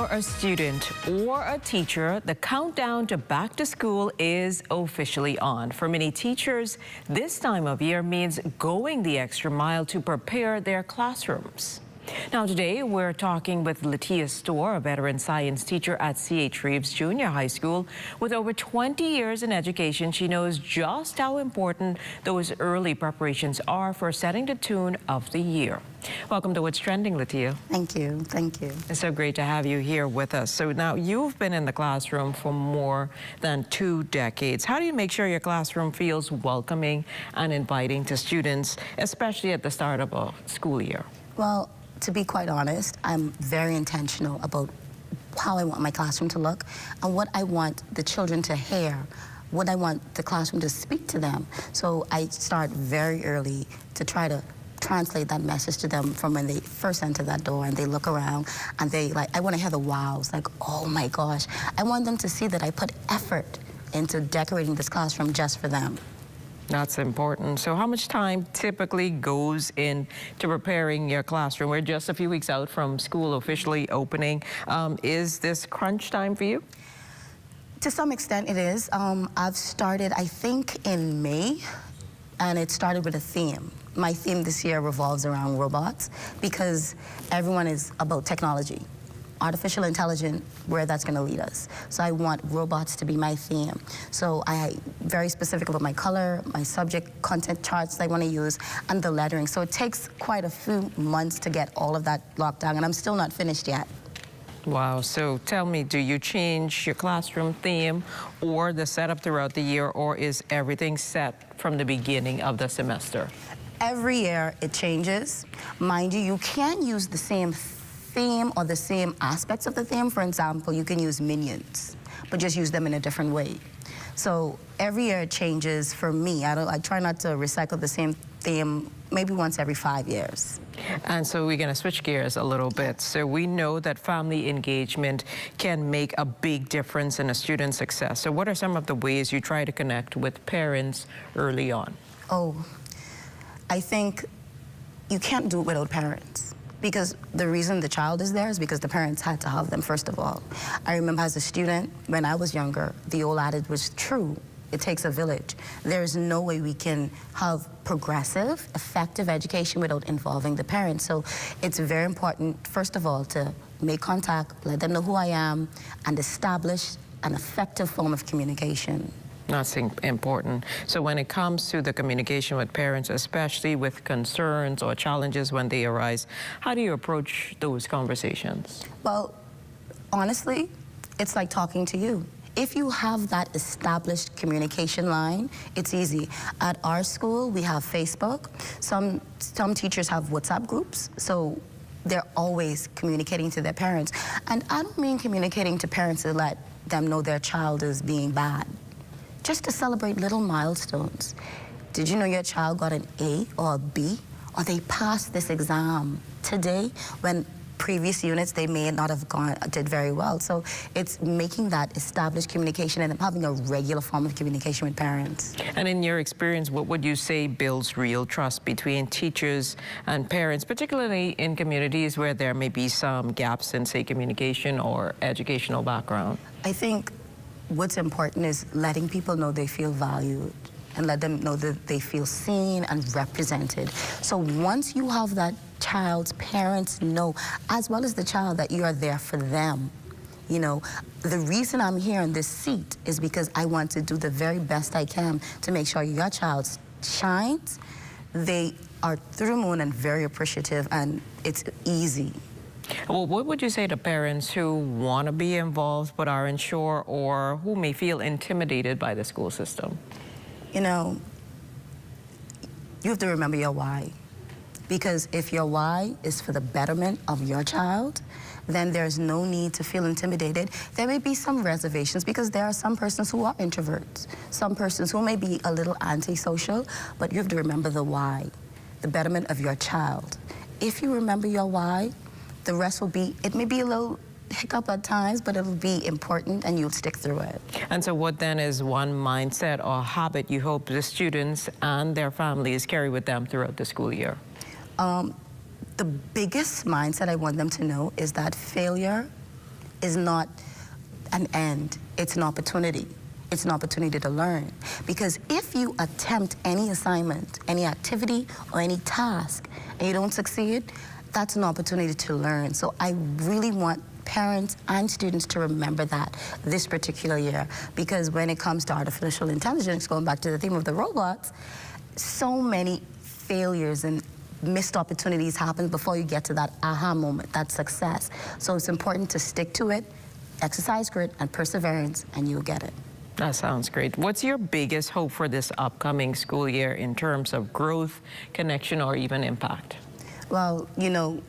you're a student or a teacher, the countdown to back to school is officially on. For many teachers, this time of year means going the extra mile to prepare their classrooms. Now today, we're talking with Lettia Storr, a veteran science teacher at C.H. Reeves Junior High School. With over 20 years in education, she knows just how important those early preparations are for setting the tune of the year. Welcome to What's Trending, Lettia. Thank you. Thank you. It's so great to have you here with us. So now you've been in the classroom for more than 2 decades. How do you make sure your classroom feels welcoming and inviting to students, especially at the start of a school year? Well, to be quite honest, I'm very intentional about how I want my classroom to look and what I want the children to hear, what I want the classroom to speak to them. So I start very early to try to translate that message to them from when they first enter that door and they look around and I want to hear the wows, like, oh my gosh. I want them to see that I put effort into decorating this classroom just for them. That's important. So how much time typically goes into preparing your classroom? We're just a few weeks out from school officially opening. Is this crunch time for you? To some extent it is. I've started, I think, in May, and it started with a theme. My theme this year revolves around robots because everyone is about technology. Artificial intelligence, where that's going to lead us. So I want robots to be my theme. So I very specific about my color, my subject, content charts I want to use, and the lettering. So it takes quite a few months to get all of that locked down, and I'm still not finished yet. Wow. So tell me, do you change your classroom theme or the setup throughout the year, or is everything set from the beginning of the semester? Every year it changes. Mind you, you can't use the same theme or the same aspects of the theme. For example, you can use minions, but just use them in a different way. So every year it changes for me. I try not to recycle the same theme maybe once every 5 years. And so we're going to switch gears a little bit. So we know that family engagement can make a big difference in a student's success. So what are some of the ways you try to connect with parents early on? Oh, I think you can't do it without parents. Because the reason the child is there is because the parents had to have them, first of all. I remember as a student, when I was younger, the old adage was true. It takes a village. There's no way we can have progressive, effective education without involving the parents. So it's very important, first of all, to make contact, let them know who I am, and establish an effective form of communication. That's important. So when it comes to the communication with parents, especially with concerns or challenges when they arise, how do you approach those conversations? Well, honestly, it's like talking to you. If you have that established communication line, it's easy. At our school, we have Facebook. Some teachers have WhatsApp groups, so they're always communicating to their parents. And I don't mean communicating to parents to let them know their child is being bad. Just to celebrate little milestones. Did you know your child got an A or a B? Or they passed this exam today when previous units they may not have did very well. So it's making that established communication and having a regular form of communication with parents. And in your experience, what would you say builds real trust between teachers and parents, particularly in communities where there may be some gaps in, say, communication or educational background? I think what's important is letting people know they feel valued and let them know that they feel seen and represented. So once you have that child's parents know, as well as the child, that you are there for them. You know, the reason I'm here in this seat is because I want to do the very best I can to make sure your child shines. They are through the moon and very appreciative, and it's easy. Well, what would you say to parents who want to be involved but aren't sure, or who may feel intimidated by the school system? You know, you have to remember your why. Because if your why is for the betterment of your child, then there's no need to feel intimidated. There may be some reservations because there are some persons who are introverts, some persons who may be a little antisocial, but you have to remember the why, the betterment of your child. If you remember your why, the rest will be, it may be a little hiccup at times, but it'll be important and you'll stick through it. And so what then is one mindset or habit you hope the students and their families carry with them throughout the school year? The biggest mindset I want them to know is that failure is not an end, it's an opportunity. It's an opportunity to learn. Because if you attempt any assignment, any activity, or any task, and you don't succeed, that's an opportunity to learn. So I really want parents and students to remember that this particular year. Because when it comes to artificial intelligence, going back to the theme of the robots, so many failures and missed opportunities happen before you get to that aha moment, that success. So it's important to stick to it, exercise grit and perseverance, and you'll get it. That sounds great. What's your biggest hope for this upcoming school year in terms of growth, connection, or even impact? Well, you know,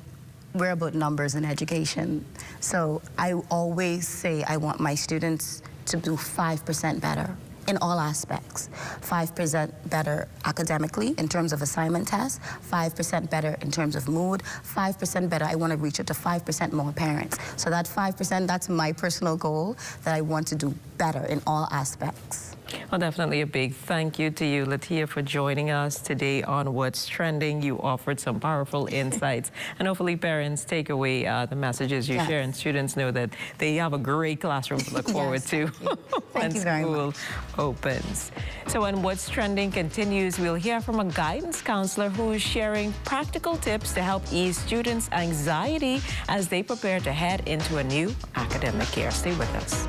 we're about numbers in education. So I always say I want my students to do 5% better in all aspects. 5% better academically in terms of assignment tests, 5% better in terms of mood, 5% better, I want to reach it to 5% more parents. So that 5%, that's my personal goal, that I want to do better in all aspects. Well, definitely a big thank you to you, Lettia, for joining us today on What's Trending. You offered some powerful insights, and hopefully parents take away the messages you share, and students know that they have a great classroom to look forward to when school opens. So when What's Trending continues, we'll hear from a guidance counselor who's sharing practical tips to help ease students' anxiety as they prepare to head into a new academic year. Stay with us.